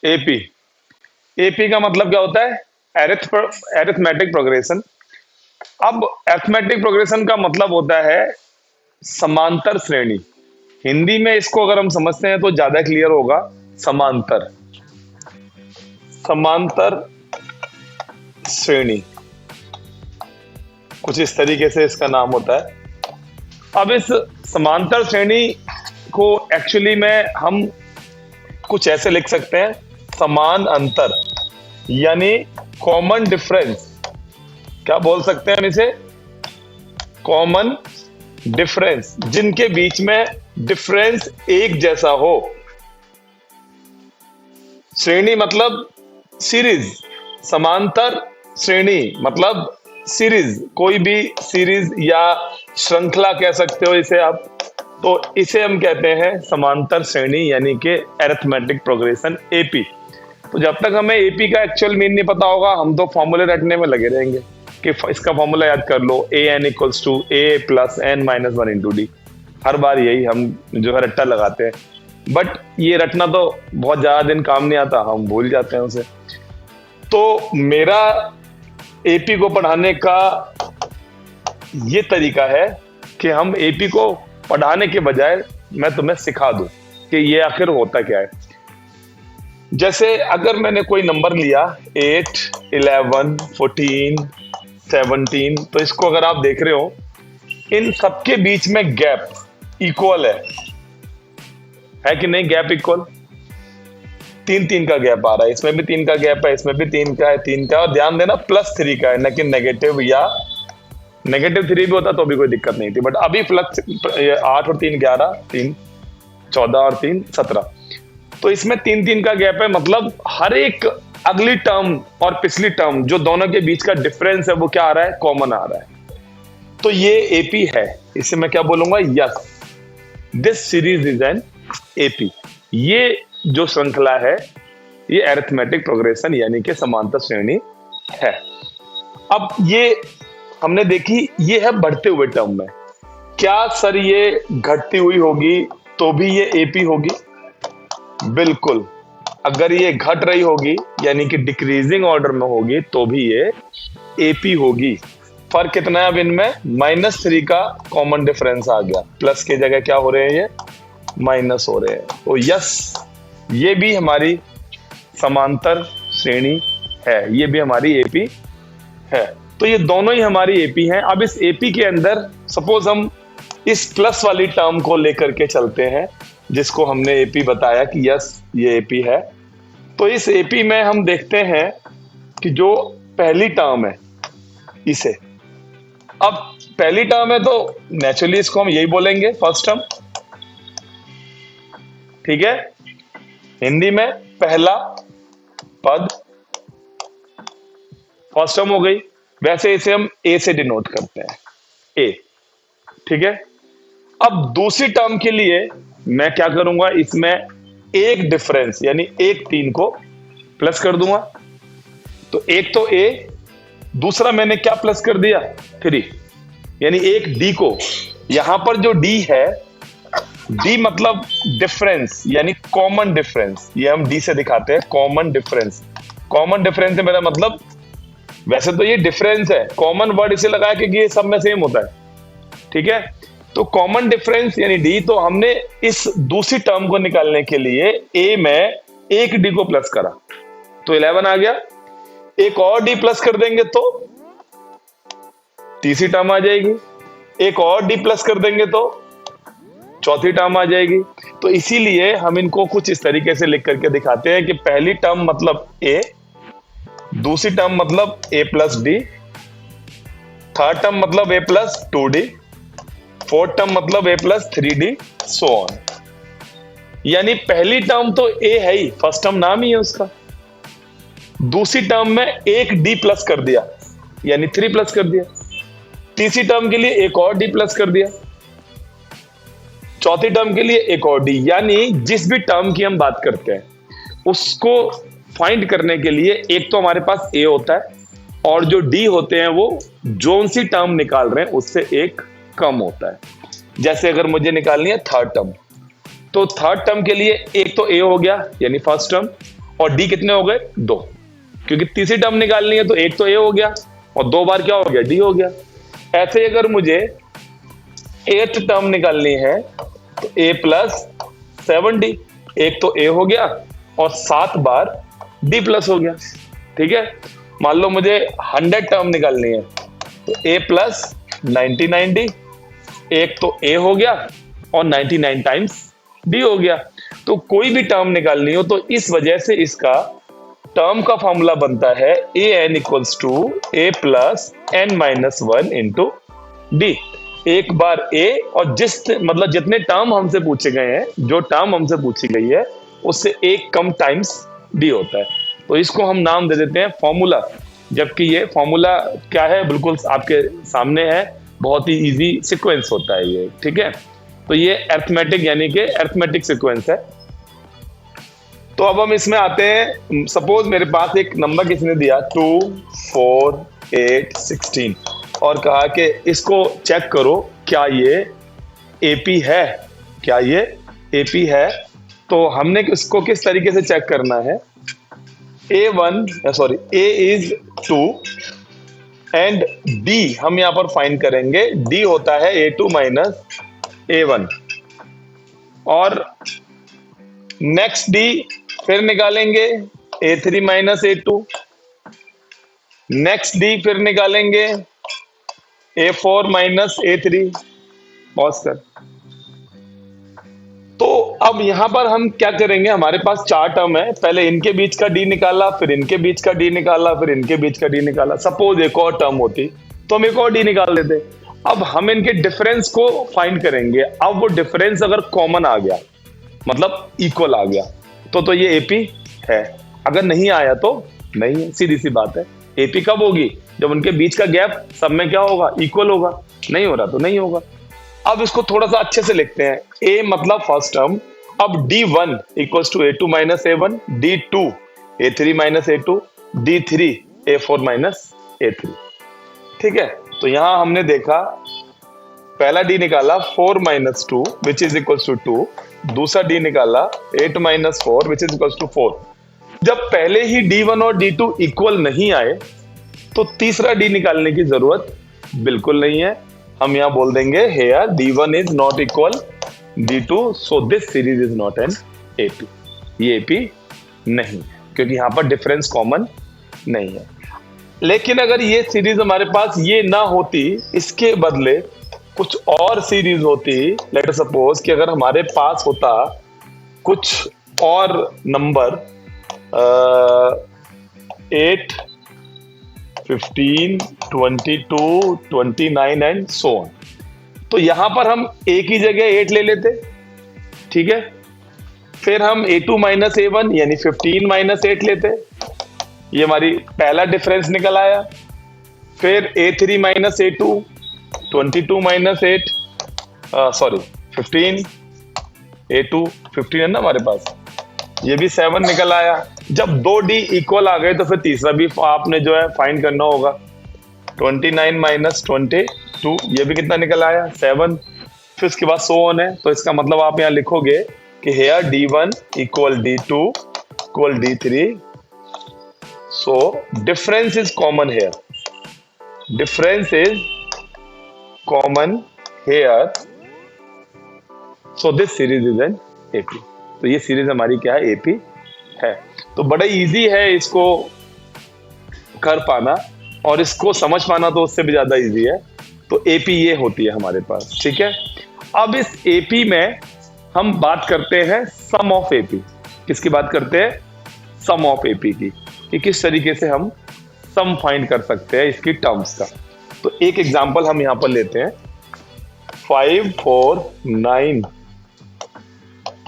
AP. AP का मतलब क्या होता है? Arithmetic progression. अब अरिथमेटिक प्रोग्रेशन का मतलब होता है समांतर श्रेणी। हिंदी में इसको अगर हम समझते हैं तो ज्यादा क्लियर होगा। समांतर समांतर श्रेणी, कुछ इस तरीके से इसका नाम होता है। अब इस समांतर श्रेणी को एक्चुअली में हम कुछ ऐसे लिख सकते हैं, समान अंतर यानी कॉमन डिफरेंस। क्या बोल सकते हैं हम इसे? कॉमन डिफरेंस, जिनके बीच में डिफरेंस एक जैसा हो। श्रेणी मतलब सीरीज, समांतर श्रेणी मतलब सीरीज, कोई भी सीरीज या श्रृंखला कह सकते हो इसे आप। तो इसे हम कहते हैं समांतर श्रेणी यानी कि अरिथमेटिक प्रोग्रेशन, एपी। तो जब तक हमें एपी का एक्चुअल मीन नहीं पता होगा, हम तो फॉर्मूले रटने में लगे रहेंगे कि इसका फॉर्मूला याद कर लो, A N equals to A plus N minus one into D. हर बार यही हम जो है रट्टा लगाते हैं, बट ये रटना तो बहुत ज्यादा दिन काम नहीं आता, हम भूल जाते हैं उसे। तो मेरा एपी को पढ़ाने का ये तरीका है कि हम एपी को पढ़ाने के बजाय मैं तुम्हें सिखा दूं कि ये आखिर होता क्या है। जैसे अगर मैंने कोई नंबर लिया 8, 11, 14, 17, तो इसको अगर आप देख रहे हो, इन सबके बीच में गैप इक्वल है कि नहीं? गैप इक्वल, 3 का गैप आ रहा है, इसमें भी 3 का गैप है, इसमें भी 3 का है, 3 का, और ध्यान देना +3 का है, न कि नेगेटिव, या -3 भी होता तो भी कोई दिक्कत नहीं थी, बट अभी फ्लक्स 8 और 3 11, 3 14 और 3 17। तो इसमें 3 का गैप है, मतलब हर एक अगली टर्म और पिछली टर्म जो दोनों के बीच का डिफरेंस है वो क्या आ रहा है? कॉमन आ रहा है। तो ये एपी है। इसे मैं क्या बोलूंगा? Yes, this series is an AP. ये जो श्रृंखला है ये अरिथमेटिक प्रोग्रेशन यानी कि समांतर श्रेणी है। अब ये हमने देखी, ये है बढ़ते हुए टर्म में। क्या सर ये घटती हुई होगी तो भी ये एपी होगी? बिल्कुल। अगर ये घट रही होगी यानी कि डिक्रीजिंग ऑर्डर में होगी तो भी ये एपी होगी। फर्क कितना है अब इनमें? -3 का कॉमन डिफरेंस आ गया, प्लस की जगह क्या हो रहे हैं? ये माइनस हो रहे हैं। तो यस, ये भी हमारी समांतर श्रेणी है, ये भी हमारी एपी है। तो ये दोनों ही हमारी एपी हैं। अब इस एपी के अंदर सपोज हम इस प्लस वाली टर्म को लेकर के चलते हैं, जिसको हमने एपी बताया कि यस ये एपी है। तो इस एपी में हम देखते हैं कि जो पहली टर्म है इसे, अब पहली टर्म है तो नेचुरली इसको हम यही बोलेंगे फर्स्ट टर्म, ठीक है? हिंदी में पहला पद फर्स्ट टर्म हो गई। वैसे इसे हम ए से डिनोट करते हैं, ए, ठीक है? अब दूसरी टर्म के लिए मैं क्या करूंगा? इसमें एक डिफरेंस यानी एक 3 को प्लस कर दूंगा। तो एक तो ए, दूसरा मैंने क्या प्लस कर दिया? 3, यानी एक डी को। यहां पर जो डी है, डी मतलब डिफरेंस यानी कॉमन डिफरेंस, ये हम डी से दिखाते हैं, कॉमन डिफरेंस। कॉमन डिफरेंस है मेरा मतलब, वैसे तो ये डिफरेंस है, कॉमन वर्ड इसे लगाया क्योंकि ये सब में सेम होता है, ठीक है? तो कॉमन डिफरेंस यानी डी। तो हमने इस दूसरी टर्म को निकालने के लिए ए में एक डी को प्लस करा तो 11 आ गया। एक और डी प्लस कर देंगे तो तीसरी टर्म आ जाएगी, एक और डी प्लस कर देंगे तो चौथी टर्म आ जाएगी। तो इसीलिए हम इनको कुछ इस तरीके से लिख करके दिखाते हैं कि पहली टर्म मतलब ए, दूसरी टर्म मतलब ए प्लस डी, थर्ड टर्म मतलब ए प्लस 2d, फोर्थ टर्म मतलब ए प्लस 3d, सो ऑन। यानी पहली टर्म तो ए है ही, फर्स्ट टर्म नाम ही है उसका। दूसरी टर्म में एक डी प्लस कर दिया यानी 3 प्लस कर दिया। तीसरी टर्म के लिए एक और डी प्लस कर दिया, चौथी टर्म के लिए एक और डी। यानी जिस भी टर्म की हम बात करते हैं उसको फाइंड करने के लिए एक तो हमारे पास ए होता है, और जो डी होते हैं वो जोन सी टर्म निकाल रहे हैं उससे एक कम होता है। जैसे अगर मुझे निकालनी है थर्ड टर्म, तो थर्ड टर्म के लिए एक तो ए हो गया यानी फर्स्ट टर्म, और डी कितने हो गए? 2, क्योंकि तीसरी टर्म निकालनी है तो एक तो ए हो गया और 2 बार क्या हो गया? डी हो गया। ऐसे अगर मुझे 8th टर्म निकालनी है तो a प्लस 7d, एक तो a हो गया और 7 बार d प्लस हो गया। ठीक है, मान लो मुझे 100 टर्म निकालनी है तो a प्लस 99d, एक तो a हो गया और 99 टाइम्स d हो गया। तो कोई भी टर्म निकालनी हो तो इस वजह से इसका टर्म का फॉर्मूला बनता है a n equals to a plus n minus 1 into D. एक बार a और मतलब जितने टर्म हमसे पूछे गए हैं, जो टर्म हमसे पूछी गई है उससे एक कम टाइम्स d होता है, तो इसको हम नाम दे देते हैं फॉर्मूला। जबकि ये फॉर्मूला क्या है, बिल्कुल आपके सामने है, बहुत ही इजी सीक्वेंस होता है ये। ठीक है, तो ये अरिथमेटिक यानी कि अरिथमेटिक सीक्वेंस है। तो अब हम इसमें आते हैं। सपोज मेरे पास एक नंबर किसने दिया 2, 4, 8, 16 और कहा कि इसको चेक करो क्या ये एपी है, क्या ये एपी है। तो हमने इसको किस तरीके से चेक करना है, ए इज 2 एंड डी हम यहां पर फाइंड करेंगे, डी होता है A2 माइनस A1 और नेक्स्ट डी फिर निकालेंगे A3 minus A2, next D फिर निकालेंगे A4 माइनस A3। पॉज कर। तो अब यहां पर हम क्या करेंगे, हमारे पास 4 टर्म है, पहले इनके बीच का डी निकाला, फिर इनके बीच का डी निकाला, फिर इनके बीच का डी निकाला। सपोज एक और टर्म होती तो हम एक और डी निकाल देते। अब हम इनके डिफरेंस को फाइंड करेंगे। अब वो डिफरेंस अगर कॉमन आ गया, मतलब इक्वल आ गया, तो ये एपी है, अगर नहीं आया तो नहीं है। सीधी सी बात है। एपी कब होगी? जब उनके बीच का गैप सब में क्या होगा? इक्वल होगा। नहीं हो रहा तो नहीं होगा। अब इसको थोड़ा सा अच्छे से लिखते हैं। ए मतलब फर्स्ट टर्म, अब D1 equals to A2 minus A1, D2 A3 minus A2, D3 A4 minus A3। ठीक है, तो यहां हमने देखा पहला डी निकाला 4 minus 2 which is equals to 2, दूसरा डी निकाला 8 minus 4 which is equals to 4। जब पहले ही D1 और D2 इक्वल नहीं आए तो तीसरा डी निकालने की जरूरत बिल्कुल नहीं है। हम यहां बोल देंगे here D1 is not equal D2 so this series is not an AP। ये AP नहीं, क्योंकि यहां पर डिफरेंस कॉमन नहीं है। लेकिन अगर ये सीरीज हमारे पास ये ना होती, इसके बदले कुछ और सीरीज होती, लेट अस सपोज कि अगर हमारे पास होता कुछ और नंबर 8, 15, 22, 29 एंड सो ऑन, तो यहां पर हम एक ही जगह 8 ले लेते। ठीक है, फिर हम A2 माइनस A1 यानी 15 माइनस 8 लेते। ये हमारी पहला डिफरेंस निकल आया। फिर A3 minus A2, 22 minus 8, sorry 15, A2 15 है ना हमारे पास, ये भी 7 निकल आया। जब 2 डी इक्वल आ गए तो फिर तीसरा भी आपने जो है फाइंड करना होगा। 29 माइनस 22, ये भी कितना निकल आया? 7। फिर उसके बाद सो ऑन है, तो इसका मतलब आप यहाँ लिखोगे कि here D1 equal D2 equal D3, so difference is common here, difference is common here, so this series is an AP। तो ये सीरीज हमारी क्या है? AP है। तो बड़ा इजी है इसको कर पाना, और इसको समझ पाना तो उससे भी ज्यादा इजी है। तो AP ये होती है हमारे पास। ठीक है, अब इस AP में हम बात करते हैं सम ऑफ AP। किसकी बात करते हैं? सम ऑफ AP की, कि किस तरीके से हम सम फाइंड कर सकते हैं इसकी टर्म्स का। तो एक एग्जांपल हम यहां पर लेते हैं। 5, 4, 9,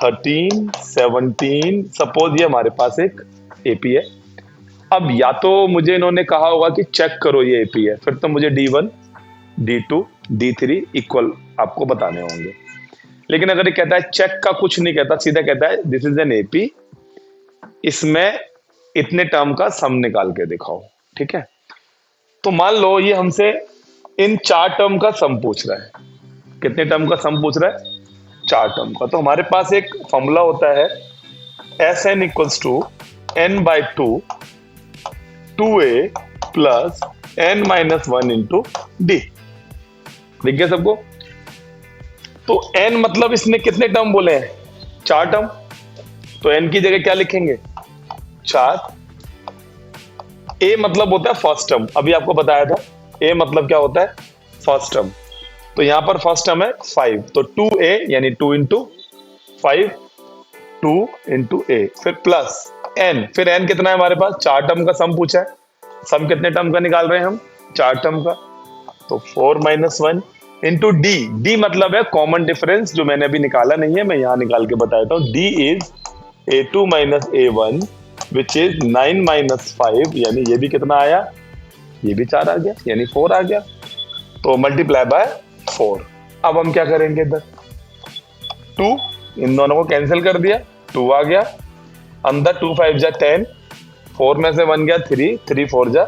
13, 17, सपोज ये हमारे पास एक AP है। अब या तो मुझे इन्होंने कहा होगा कि चेक करो ये AP है, फिर तो मुझे D1, D2, D3 इक्वल आपको बताने होंगे। लेकिन अगर ये कहता है चेक का कुछ नहीं कहता, सीधा कहता है दिस इज एन AP, इसमें इतने टर्म का सम निकाल के दिखाओ। ठीक है, तो मान लो ये हमसे इन 4 टर्म का सम पूछ रहा है। कितने टर्म का सम पूछ रहा है? 4 टर्म का। तो हमारे पास एक फॉर्मूला होता है Sn equals to n/2 2a plus n-1 into D. दिख गया सबको? तो n मतलब इसने कितने टर्म बोले हैं? 4 टर्म। तो n की जगह क्या लिखेंगे? 4। a मतलब होता है फर्स्ट टर्म, अभी आपको बताया था a मतलब क्या होता है? First term. तो यहां पर फर्स्ट टर्म है 5, तो 2a यानी 2 इंटू 5, 2 इंटू a, फिर प्लस n, फिर n कितना है हमारे पास? 4 टर्म का सम पूछा है। सम कितने टर्म का निकाल रहे हैं हम? 4 टर्म का। तो 4 - 1 इंटू डी। डी मतलब है कॉमन डिफरेंस, जो मैंने अभी निकाला नहीं है, मैं यहां निकाल के बताता हूं। D is a2 - a1 which is 9 - 5, यानी ये भी कितना आया? ये भी 4 आ गया, यानी 4 आ गया। तो मल्टीप्लाई बाय 4। अब हम क्या करेंगे इधर? 2, इन दोनों को कैंसिल कर दिया, 2 आ गया अंदर। 2 5 जा 10, 4 में से 1 गया 3, 3 4 जा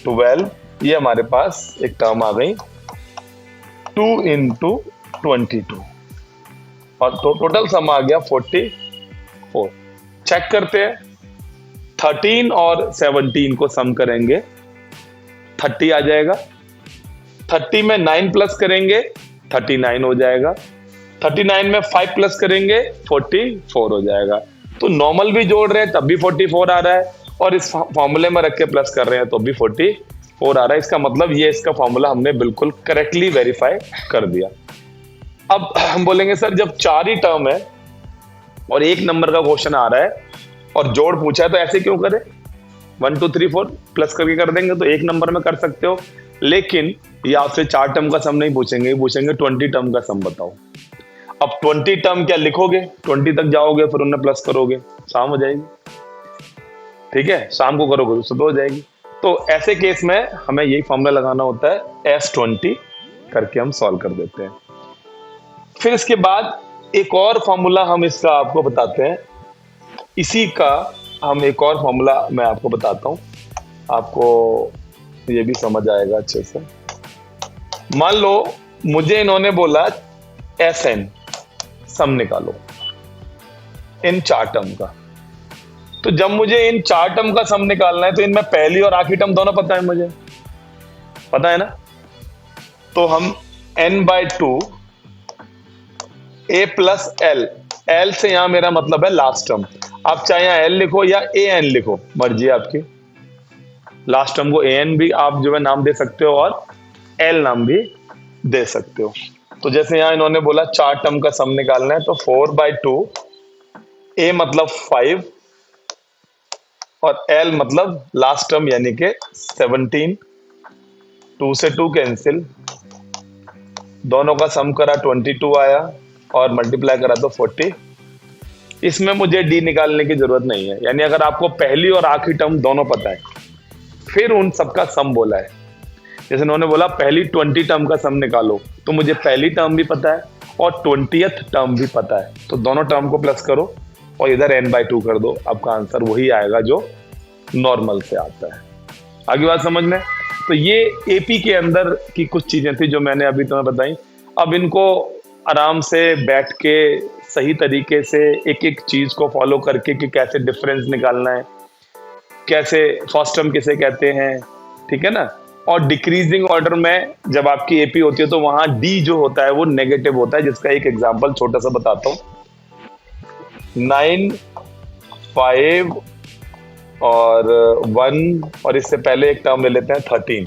12। ये हमारे पास एक टर्म आ गई 2 इंटू 22, और तो टोटल सम आ गया 44। चेक करते हैं, 13 और 17 को सम करेंगे 30 आ जाएगा। 30 में 9 प्लस करेंगे 39 हो जाएगा। 39 में 5 प्लस करेंगे 44 हो जाएगा। तो नॉर्मल भी जोड़ रहे हैं तब भी 44 आ रहा है, और इस फॉर्मूले में रख के प्लस कर रहे हैं तो भी 44 आ रहा है। इसका मतलब ये इसका फॉर्मूला हमने बिल्कुल करेक्टली वेरीफाई कर दिया। अब हम बोलेंगे सर जब 4 ही टर्म है और 1 नंबर का क्वेश्चन आ रहा है और जोड़ पूछा है तो ऐसे क्यों करें? 1 2 3 4 प्लस करके कर देंगे तो 1 नंबर में कर सकते हो, लेकिन ये आपसे 4 टर्म का सम नहीं पूछेंगे, पूछेंगे 20 टर्म का सम बताओ। अब 20 टर्म क्या लिखोगे? 20 तक जाओगे फिर उन्हें प्लस करोगे, शाम हो जाएगी। ठीक है, शाम को करोगे तो सुबह हो जाएगी। तो ऐसे केस में हमें यही फॉर्मूला लगाना होता है, S20 करके हम सॉल्व कर देते हैं। फिर इसके बाद एक और फॉर्मूला हम इसका आपको बताते हैं। इसी का हम एक और फॉर्मूला मैं आपको बताता हूं, आपको ये भी समझ आएगा अच्छे से। मान लो मुझे इन्होंने बोला SN सम निकालो इन 4 टर्म का। तो जब मुझे इन 4 टर्म का सम निकालना है तो इनमें पहली और आखिरी टर्म दोनों पता है, मुझे पता है ना। तो हम n/2 a प्लस l से यहां मेरा मतलब है लास्ट टर्म। आप चाहे यहां l लिखो या an लिखो, मर्जी आपकी। लास्ट टर्म को an भी आप जो है नाम दे सकते हो और l नाम भी दे सकते हो। तो जैसे यहां इन्होंने बोला 4 टर्म का सम निकालना है, तो 4/2 a मतलब 5 और l मतलब लास्ट टर्म यानी के 17। 2 से 2 कैंसिल, दोनों का सम करा 22 आया और मल्टीप्लाई करा तो 40। इसमें मुझे डी निकालने की जरूरत नहीं है, यानी अगर आपको पहली और आखिरी टर्म दोनों पता है फिर उन सबका सम बोला है। जैसे उन्होंने बोला पहली 20 टर्म का सम निकालो, तो मुझे पहली टर्म भी पता है और 20th टर्म भी पता है, तो दोनों टर्म को प्लस करो और इधर n/2 कर दो, आपका आंसर वही आएगा जो नॉर्मल से आता है। आगे बात समझ में? तो ये एपी के अंदर की कुछ चीजें थी जो मैंने अभी तुम्हें बताई। अब इनको आराम से बैठ के सही तरीके से एक एक चीज को फॉलो करके कि कैसे डिफरेंस निकालना है, कैसे फर्स्ट टर्म किसे कहते हैं, ठीक है ना। और डिक्रीजिंग ऑर्डर में जब आपकी एपी होती है तो वहां डी जो होता है वो नेगेटिव होता है, जिसका एक एग्जांपल छोटा सा बताता हूं। 9 5 और 1 और इससे पहले एक टर्म ले लेते हैं 13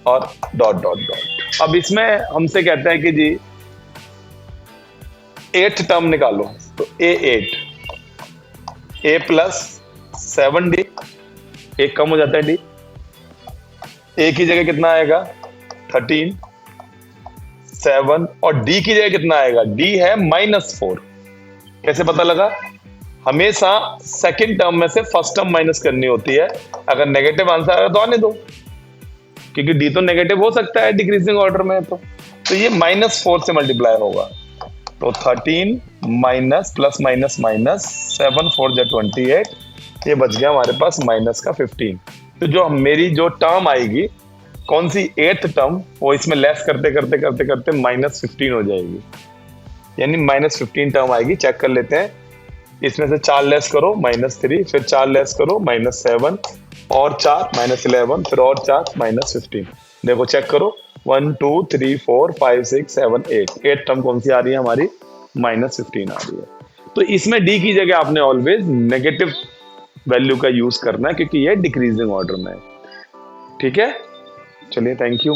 और डॉट डॉट डॉट। अब इसमें हमसे कहते हैं कि जी 8th टर्म निकालो, तो A8 A प्लस 7D, एक कम हो जाता है D, A की जगह कितना आएगा 13 7 और D की जगह कितना आएगा, D है -4। कैसे पता लगा? हमेशा सेकंड टर्म में से फर्स्ट टर्म माइनस करनी होती है। अगर नेगेटिव आंसर आएगा तो आने दो, क्योंकि डी तो नेगेटिव हो सकता है डिक्रीजिंग ऑर्डर में। तो ये -4 से मल्टीप्लाई होगा, तो 13 माइनस प्लस माइनस माइनस 7 4 जा 28, ये बच गया हमारे पास माइनस का 15। तो जो मेरी जो टर्म आएगी कौन सी 8th टर्म, वो इसमें लेस करते करते करते करते -15 हो जाएगी, यानी -15 टर्म आएगी। चेक कर लेते हैं इसमें से 4 लेस करो -3, फिर 4 लेस करो -7, और 4 -11, फिर और 4 -15। देखो चेक करो, 1 2 3 4 5 6 7 8 टर्म कौन सी आ रही है हमारी? -15 आ रही है। तो इसमें डी की जगह आपने ऑलवेज नेगेटिव वैल्यू का यूज करना है, क्योंकि ये डिक्रीजिंग ऑर्डर में है। ठीक है, चलिए, थैंक यू।